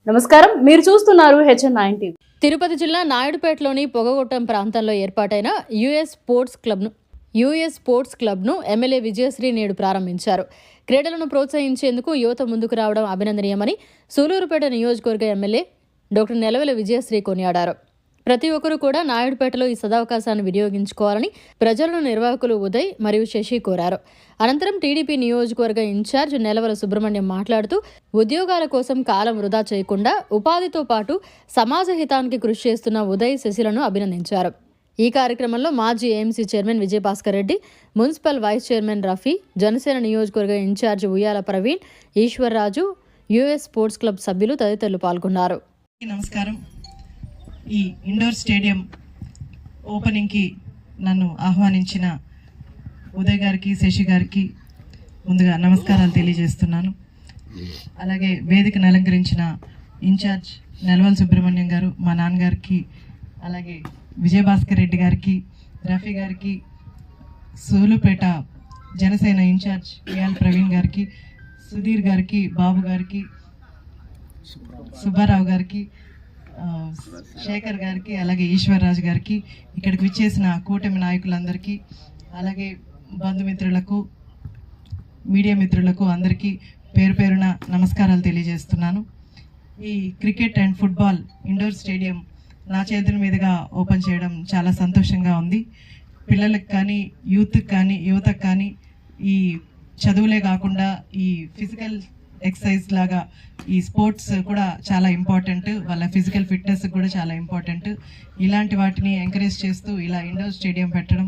నమస్కారం, మీరు చూస్తున్నారు HN9 టీవీ. తిరుపతి జిల్లా నాయుడుపేటలోని పొగగొట్టం ప్రాంతంలో ఏర్పాటైన యుఎస్ స్పోర్ట్స్ క్లబ్ను ఎమ్మెల్యే విజయశ్రీ నేడు ప్రారంభించారు. క్రీడలను ప్రోత్సహించేందుకు యువత ముందుకు రావడం అభినందనీయమని సూలూరుపేట నియోజకవర్గ ఎమ్మెల్యే డాక్టర్ నెలవెల విజయశ్రీ కొనియాడారు. ప్రతి ఒక్కరూ కూడా నాయుడుపేటలో ఈ సదవకాశాన్ని వినియోగించుకోవాలని ప్రజలను నిర్వాహకులు ఉదయ్ మరియు శశి కోరారు. అనంతరం టీడీపీ నియోజకవర్గ ఇన్ఛార్జ్ నెలవల సుబ్రహ్మణ్యం మాట్లాడుతూ ఉద్యోగాల కోసం కాలం వృధా చేయకుండా ఉపాధితో పాటు సమాజ హితానికి కృషి చేస్తున్న ఉదయ్, శశిలను అభినందించారు. ఈ కార్యక్రమంలో మాజీ AMC chairman Vijayabhaskar Reddy, municipal vice chairman Rafi, Janasena నియోజకవర్గ in charge Uyyala Praveen, Eshwarraju, US sports club సభ్యులు తదితరులు పాల్గొన్నారు. నమస్కారం. ఈ ఇండోర్ స్టేడియం ఓపెనింగ్కి నన్ను ఆహ్వానించిన ఉదయ్ గారికి, శశి గారికి ముందుగా నమస్కారాలు తెలియజేస్తున్నాను. అలాగే వేదికను అలంకరించిన ఇన్ఛార్జ్ నెలవల సుబ్రహ్మణ్యం గారు, మా నాన్నగారికి, అలాగే విజయభాస్కర్ రెడ్డి గారికి, రఫీ గారికి, సూలుపేట జనసేన ఇన్ఛార్జ్ ఉయ్యాల ప్రవీణ్ గారికి, సుధీర్ గారికి, బాబు గారికి, సుబ్బారావు గారికి, శేఖర్ గారికి, అలాగే ఈశ్వర్రాజు గారికి, ఇక్కడికి విచ్చేసిన కూటమి నాయకులందరికీ, అలాగే బంధుమిత్రులకు, మీడియా మిత్రులకు అందరికీ పేరు పేరున నమస్కారాలు తెలియజేస్తున్నాను. ఈ cricket and football indoor stadium నా చేతుల మీదుగా ఓపెన్ చేయడం చాలా సంతోషంగా ఉంది. పిల్లలకు కానీ, యూత్కి కానీ, యువతకు కానీ ఈ చదువులే కాకుండా ఈ ఫిజికల్ ఎక్సర్సైజ్ లాగా ఈ స్పోర్ట్స్ కూడా చాలా ఇంపార్టెంట్, వాళ్ళ ఫిజికల్ ఫిట్నెస్ కూడా చాలా ఇంపార్టెంట్. ఇలాంటి వాటిని ఎంకరేజ్ చేస్తూ ఇలా ఇండోర్ స్టేడియం పెట్టడం,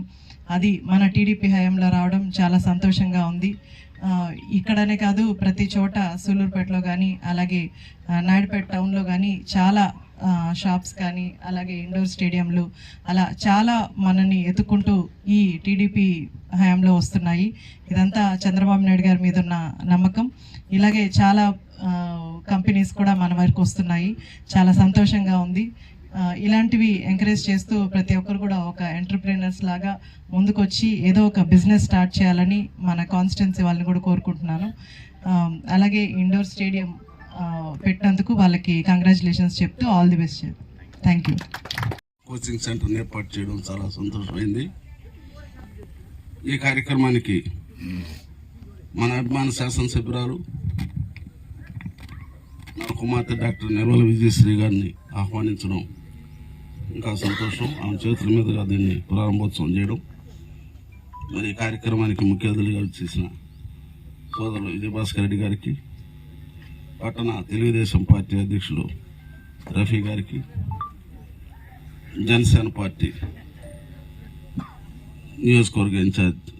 అది మన టీడీపీ హయాంలో రావడం చాలా సంతోషంగా ఉంది. ఇక్కడనే కాదు, ప్రతి చోట సూలూరుపేటలో కానీ, అలాగే నాయుడుపేట టౌన్లో కానీ చాలా షాప్స్ కానీ, అలాగే ఇండోర్ స్టేడియంలు అలా చాలా మనని ఎత్తుకుంటూ ఈ టీడీపీ హయాంలో వస్తున్నాయి. ఇదంతా చంద్రబాబు నాయుడు గారి మీద ఉన్న నమ్మకం. ఇలాగే చాలా కంపెనీస్ కూడా మన వరకు వస్తున్నాయి, చాలా సంతోషంగా ఉంది. ఇలాంటివి ఎంకరేజ్ చేస్తూ ప్రతి ఒక్కరు కూడా ఒక ఎంటర్ప్రీనర్స్ లాగా ముందుకొచ్చి ఏదో ఒక బిజినెస్ స్టార్ట్ చేయాలని మన కాన్స్టిట్యున్సీ వాళ్ళని కూడా కోరుకుంటున్నాను. అలాగే ఇండోర్ స్టేడియం పెట్టినందుకు వాళ్ళకి కంగ్రాచులేషన్స్ చెప్తూ all the best. Thank you. Coaching సెంటర్ని ఏర్పాటు చేయడం చాలా సంతోషమైంది. ఈ కార్యక్రమానికి మన అభిమాన శాసనసభ్యురాలు నా కుమార్తె డాక్టర్ నెలవల విజయశ్రీ గారిని ఆహ్వానించడం ఇంకా సంతోషం. ఆమె చేతుల మీదుగా దీన్ని ప్రారంభోత్సవం చేయడం, మరి ఈ కార్యక్రమానికి ముఖ్య అతిథిగా చేసిన సోదరులు విజయభాస్కర్ రెడ్డి గారికి, పట్టణ తెలుగుదేశం పార్టీ అధ్యక్షులు రఫీ గారికి, జనసేన పార్టీ నియోజకవర్గ ఇన్ఛార్జ్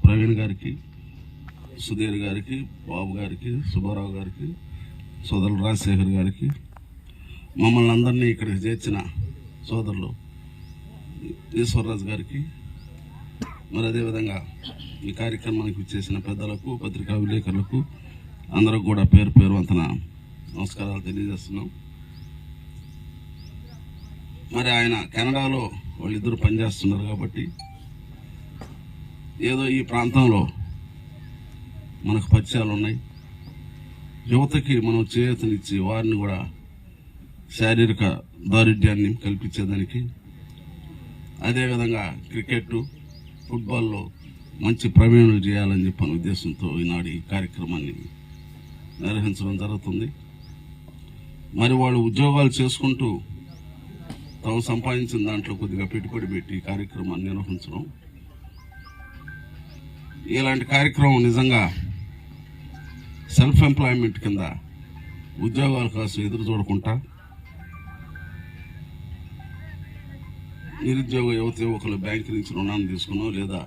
ప్రవీణ్ గారికి, సుధీర్ గారికి, బాబు గారికి, సుబ్బారావు గారికి, సోదరులు రాజశేఖర్ గారికి, మమ్మల్ని అందరినీ ఇక్కడికి చేర్చిన సోదరులు ఈశ్వర్రాజు గారికి, మరి అదేవిధంగా ఈ కార్యక్రమానికి వచ్చేసిన పెద్దలకు, పత్రికా విలేకరులకు అందరికి కూడా పేరు పేరు వంతన నమస్కారాలు తెలియజేస్తున్నాం. మరి ఆయన కెనడాలో వాళ్ళిద్దరూ పనిచేస్తున్నారు కాబట్టి ఏదో ఈ ప్రాంతంలో మనకు పరిచయాలు ఉన్నాయి. యువతకి మనం చేయూతనిచ్చి వారిని కూడా శారీరక దారుఢ్యాన్ని కల్పించేదానికి, అదేవిధంగా క్రికెట్, ఫుట్బాల్లో మంచి ప్రవీణులు చేయాలని చెప్పిన ఉద్దేశంతో ఈనాడు ఈ కార్యక్రమాన్ని నిర్వహించడం జరుగుతుంది. మరి వాళ్ళు ఉద్యోగాలు చేసుకుంటూ తాము సంపాదించిన దాంట్లో కొద్దిగా పెట్టుబడి పెట్టి ఈ కార్యక్రమాన్ని నిర్వహించడం, ఇలాంటి కార్యక్రమం నిజంగా సెల్ఫ్ ఎంప్లాయ్మెంట్ కింద ఉద్యోగాల కోసం ఎదురు చూడకుండా నిరుద్యోగ యువకులు బ్యాంకు నుంచి రుణాన్ని తీసుకునో లేదా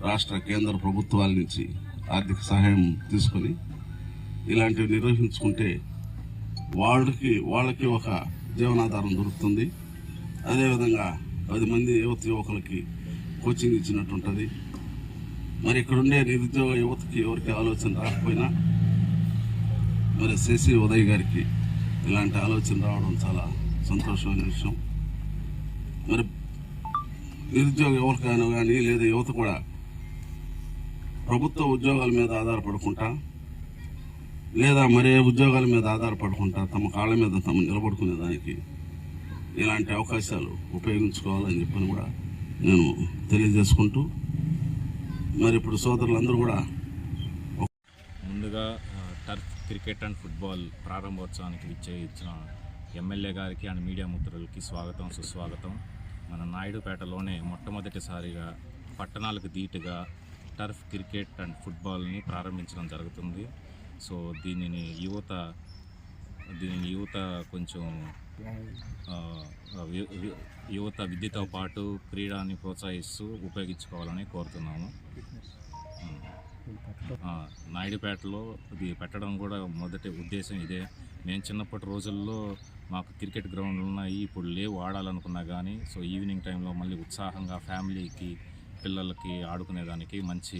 రాష్ట్ర కేంద్ర ప్రభుత్వాల నుంచి ఆర్థిక సహాయం తీసుకొని ఇలాంటివి నిర్వహించుకుంటే వాళ్ళకి ఒక జీవనాధారం దొరుకుతుంది. అదేవిధంగా 10 మంది యువకులకి కోచింగ్ ఇచ్చినట్టు ఉంటుంది. మరి ఇక్కడుండే నిరుద్యోగ యువతకి ఎవరికి ఆలోచన రాకపోయినా మరి శశి, ఉదయ్ గారికి ఇలాంటి ఆలోచన రావడం చాలా సంతోషమైన విషయం. మరి నిరుద్యోగ ఎవరికైనా కానీ లేదా యువత కూడా ప్రభుత్వ ఉద్యోగాల మీద ఆధారపడకుండా లేదా మరే ఉద్యోగాల మీద ఆధారపడకుండా తమ కాళ్ళ మీద తమ నిలబడుకునే దానికి ఇలాంటి అవకాశాలు ఉపయోగించుకోవాలని చెప్పని కూడా నేను తెలియజేసుకుంటూ, మరి ఇప్పుడు సోదరులందరూ కూడా ముందుగా టర్ఫ్ క్రికెట్ అండ్ ఫుట్బాల్ ప్రారంభోత్సవానికి ఇచ్చిన ఎమ్మెల్యే గారికి అండ్ మీడియా మిత్రులకి స్వాగతం, సుస్వాగతం. మన నాయుడుపేటలోనే మొట్టమొదటిసారిగా పట్టణాలకు ధీటుగా టర్ఫ్ క్రికెట్ అండ్ ఫుట్బాల్ని ప్రారంభించడం జరుగుతుంది. సో దీనిని యువత కొంచెం యువత విద్యతో పాటు క్రీడాన్ని ప్రోత్సహిస్తూ ఉపయోగించుకోవాలని కోరుతున్నాము. నాయుడుపేటలో ఇది పెట్టడం కూడా మొదటి ఉద్దేశం ఇదే. మేము చిన్నప్పటి రోజుల్లో మాకు క్రికెట్ గ్రౌండ్లు ఉన్నాయి, ఇప్పుడు లేవు ఆడాలనుకున్నా కానీ. సో ఈవినింగ్ టైంలో మళ్ళీ ఉత్సాహంగా ఫ్యామిలీకి పిల్లలకి ఆడుకునేదానికి మంచి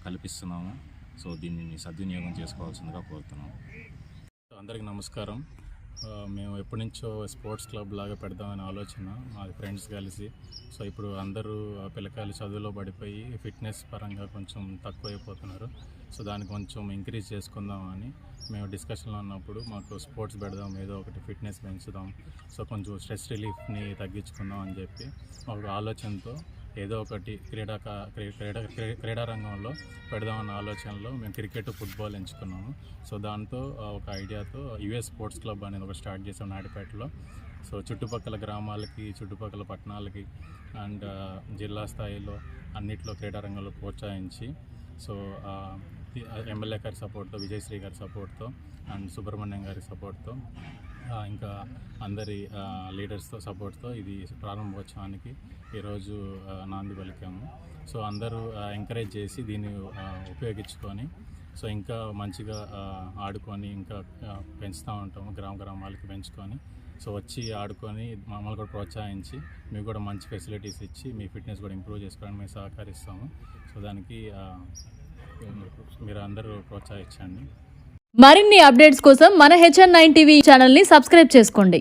కల్పిస్తున్నాము. సో దీనిని సద్వినియోగం చేసుకోవాల్సిందిగా కోరుతున్నాము. అందరికీ నమస్కారం. మేము ఎప్పటి నుంచో స్పోర్ట్స్ క్లబ్ లాగా పెడదామనే ఆలోచన మా ఫ్రెండ్స్ కలిసి. సో ఇప్పుడు అందరూ పిల్లకాయలు చదువులో పడిపోయి ఫిట్నెస్ పరంగా కొంచెం తక్కువైపోతున్నారు. సో దాన్ని కొంచెం ఇంక్రీజ్ చేసుకుందామని మేము డిస్కషన్లో ఉన్నప్పుడు మాకు స్పోర్ట్స్ పెడదాం, ఏదో ఒకటి ఫిట్నెస్ పెంచుదాం, సో కొంచెం స్ట్రెస్ రిలీఫ్ని తగ్గించుకుందాం అని చెప్పి ఒక ఆలోచనతో ఏదో ఒకటి క్రీడా రంగంలో పెడదామన్న ఆలోచనలో మేము క్రికెట్, ఫుట్బాల్ ఎంచుకున్నాము. సో దాంతో ఒక ఐడియాతో యుఎస్ స్పోర్ట్స్ క్లబ్ అనేది ఒక స్టార్ట్ చేసాం నాయుడుపేటలో. సో చుట్టుపక్కల గ్రామాలకి, చుట్టుపక్కల పట్టణాలకి అండ్ జిల్లా స్థాయిలో అన్నిట్లో క్రీడా రంగంలో ప్రోత్సహించి, సో ఎమ్మెల్యే గారి సపోర్ట్తో, విజయశ్రీ గారి సపోర్ట్తో అండ్ సుబ్రహ్మణ్యం గారి సపోర్ట్తో, ఇంకా అందరి లీడర్స్తో సపోర్ట్తో ఇది ప్రారంభోత్సవానికి ఈరోజు నాంది పలికాము. సో అందరూ ఎంకరేజ్ చేసి దీన్ని ఉపయోగించుకొని, సో ఇంకా మంచిగా ఆడుకొని ఇంకా పెంచుతూ ఉంటాము, గ్రామాలకి పెంచుకొని. సో వచ్చి ఆడుకొని మమ్మల్ని కూడా ప్రోత్సహించి మీకు కూడా మంచి ఫెసిలిటీస్ ఇచ్చి మీ ఫిట్నెస్ కూడా ఇంప్రూవ్ చేసుకోవడానికి మేము సహకరిస్తాము. సో దానికి మీరు అందరూ ప్రోత్సహించండి. మరిన్ని అప్డేట్స్ కోసం మన HN9 టీవీ ఛానల్ని సబ్స్క్రైబ్ చేసుకోండి.